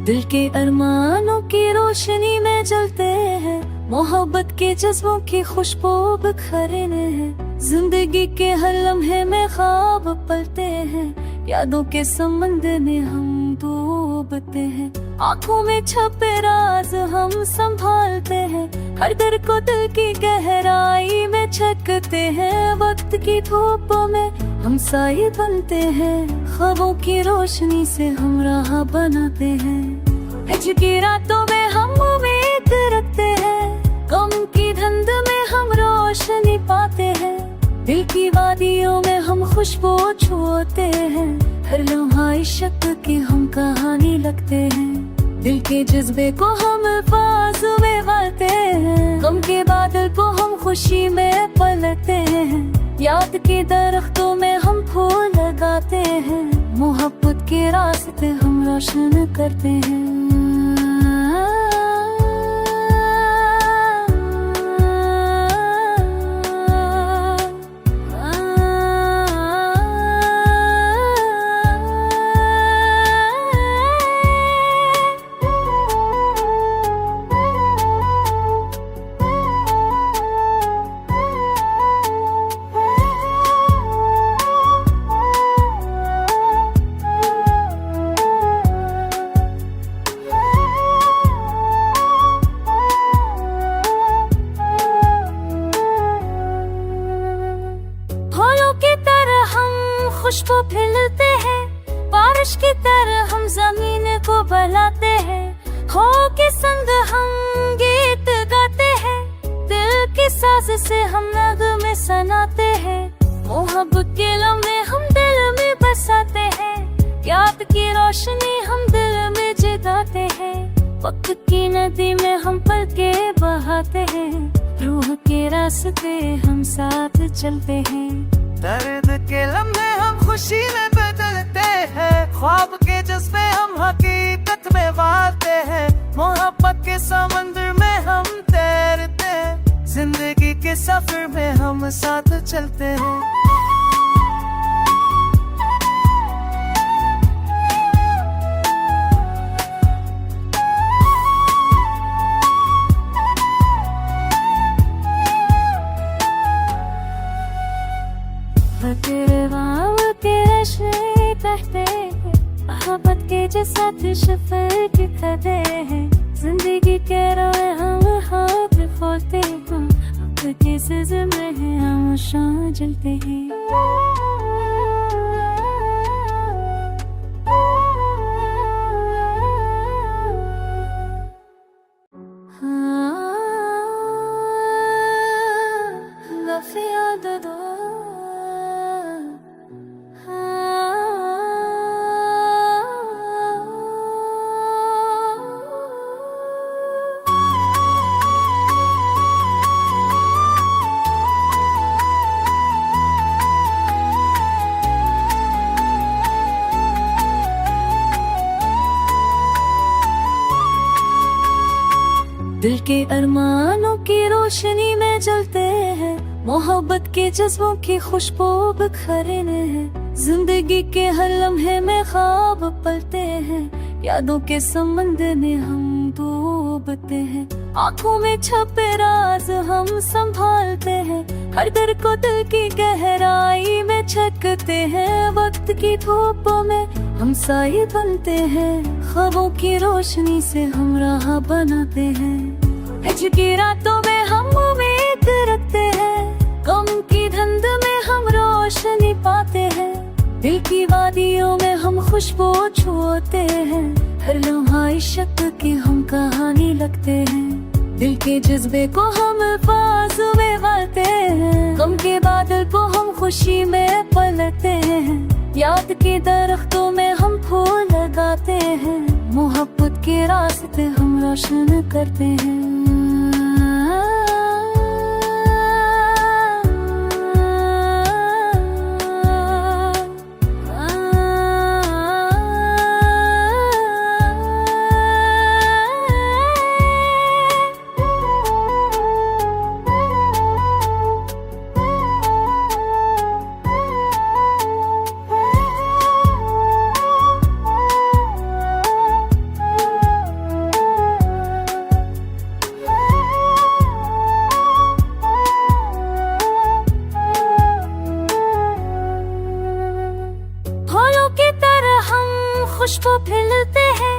दिल के अरमानों की रोशनी में जलते हैं, मोहब्बत के जज्बों की खुशबू बिखरे हैं। जिंदगी के हर लम्हे में ख्वाब पलते हैं, यादों के समंदर में हम डूबते हैं। आंखों में छपे राज हम संभालते हैं, हर दर को दिल की गहराई में छकते हैं। वक्त की धूप में हम साए बनते हैं, ख्वाबों की रोशनी से हम राह बनाते हैं। हिज की रातों में हम उम्मीद रखते हैं, गम की धुंध में हम रोशनी पाते हैं। दिल की वादियों में हम खुशबू छूते हैं, हर लम्हा इश्क की हम कहानी लगते हैं। दिल के जज्बे को हम अल्फाज में भरते हैं, गम के बादल को हम खुशी में पलटते हैं। याद के दरख्तों में हम फूल लगाते हैं, मोहब्बत के रास्ते हम रोशन करते हैं। खुशबू फैलते हैं, बारिश की तरह हम जमीन को बहलाते हैं। हो के संग हम गीत गाते हैं, दिल की साज से हम नगमे सुनाते हैं। मोहब्बत के लम्हे हम दिल में बसाते हैं, याद की रोशनी हम दिल में जगाते हैं। वक्त की नदी में हम पल के बहाते हैं, रूह के रास्ते हम साथ चलते हैं। दर्द के लम्हे हम खुशी में बदलते हैं, ख्वाब के जज्बे हम हकीकत में वारते हैं। मोहब्बत के समंदर में हम तैरते हैं, जिंदगी के सफर में हम साथ चलते हैं। तेरे वाव के रश्मे बहते हैं, मोहब्बत के साथ सफर के खदे हैं। जिंदगी के रोए हम हाथ खोलते हैं, अब के सिलसिले में हम शान जलते हैं। दिल के अरमानों की रोशनी में जलते हैं, मोहब्बत के जज्बों की खुशबू बिखरे हैं। जिंदगी के हर लम्हे में ख्वाब पलते हैं, यादों के समंदर में हम डूबते हैं। आंखों में छपे राज हम संभालते हैं, हर दर को दिल की गहराई में छकते हैं। वक्त की धूप में हम साए बनते हैं, ख्वाबों की रोशनी से हम राह बनाते हैं। हिज की रातों में हम उम्मीद रखते हैं, गम की धुंध में हम रोशनी पाते हैं। दिल की वादियों में हम खुशबू छूते हैं, हर लम्हा इश्क की हम कहानी लगते हैं। दिल के जज्बे को हम अल्फाज में भरते हैं, गम के बादल को हम खुशी में पलटते हैं। याद के दरख्तों में हम फूल लगाते हैं, मोहब्बत रास्ते हम रोशन करते हैं। खुशबू फैलते हैं,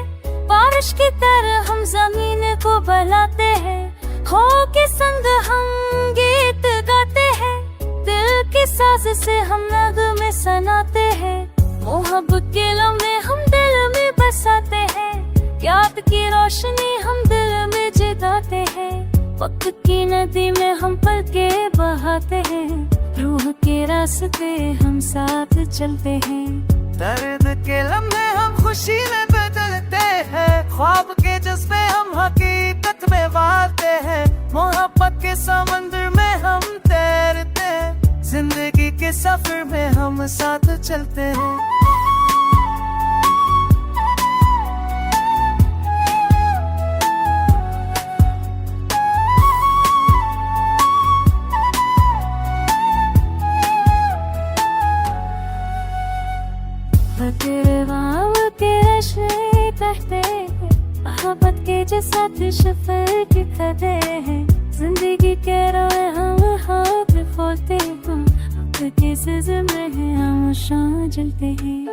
बारिश की तरह हम जमीन को बहलाते हैं। हो के संग हम गीत गाते हैं, दिल की साज से हम नगमे सुनाते हैं। मोहब्बत के लम्हे हम दिल में बसाते हैं, याद की रोशनी हम दिल में जगाते हैं। वक्त की नदी में हम पल के बहाते हैं, रूह के रास्ते हम साथ चलते हैं। दर्द के लम्हे हम खुशी में बदलते हैं, ख्वाब के जज्बे हम हकीकत में वारते हैं। मोहब्बत के समंदर में हम तैरते हैं, जिंदगी के सफर में हम साथ चलते हैं। तेरे वाव के रश्मे कहते हैं, मोहब्बत के जो साथ सफर के कदे हैं। जिंदगी के राह हम हाथ खोलते हैं, वक्त के सिलसिले में हम शान जलते हैं।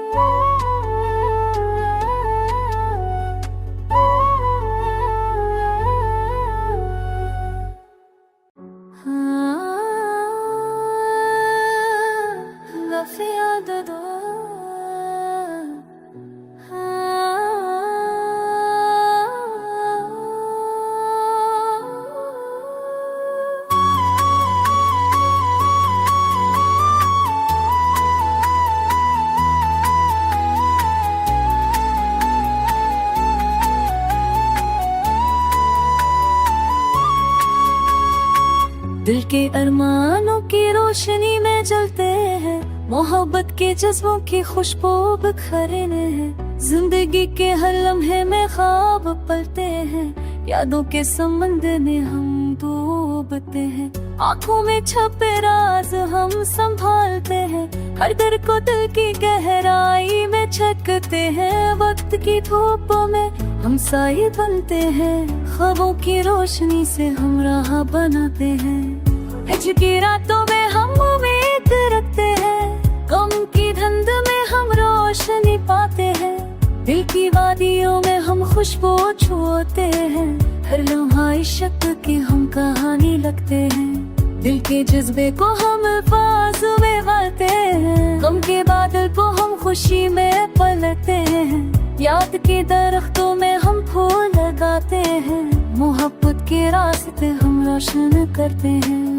दिल के अरमानों की रोशनी में जलते हैं, मोहब्बत के जज्बों की खुशबू बिखरे हैं। जिंदगी के हर लम्हे में ख्वाब पलते हैं, यादों के समंदर में हम डूबते हैं। आंखों में छपे राज हम संभालते हैं, हर दर को दिल की गहराई में छकते हैं। वक्त की धूपों में हम साए बनते हैं, ख्वाबों की रोशनी से हम राह बनाते हैं। हिजर की रातों में हम उम्मीद रखते हैं, गम की धुंध में हम रोशनी पाते हैं। दिल की वादियों में हम खुशबू छूते हैं, हर लम्हा इश्क की हम कहानी लगते हैं। दिल के जज्बे को हम अल्फाज में वालते हैं, गम के बादल को हम खुशी में पलटते हैं। याद के दरख्तों में हम फूल लगाते हैं, मोहब्बत के रास्ते हम रोशन करते हैं।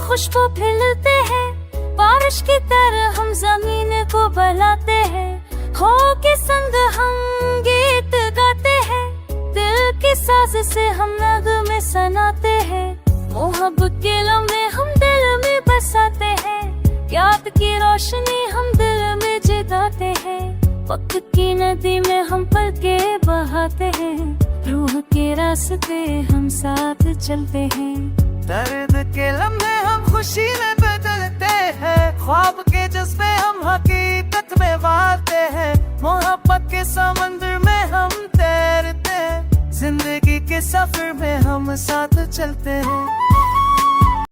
खुशबू फैलते हैं, बारिश की तरह हम जमीन को बहलाते हैं। हो के संग हम गीत गाते हैं, दिल की साज से हम नगमे सुनाते हैं। मोहब्बत के लम्हे हम दिल में बसाते हैं, याद की रोशनी हम दिल में जगाते हैं। वक्त की नदी में हम पल के बहाते हैं, रूह के रास्ते हम साथ चलते हैं। दर्द के लम्हे हम खुशी में बदलते हैं, ख्वाब के जज्बे हम हकीकत में वारते हैं। मोहब्बत के समंदर में हम तैरते हैं, जिंदगी के सफर में हम साथ चलते हैं।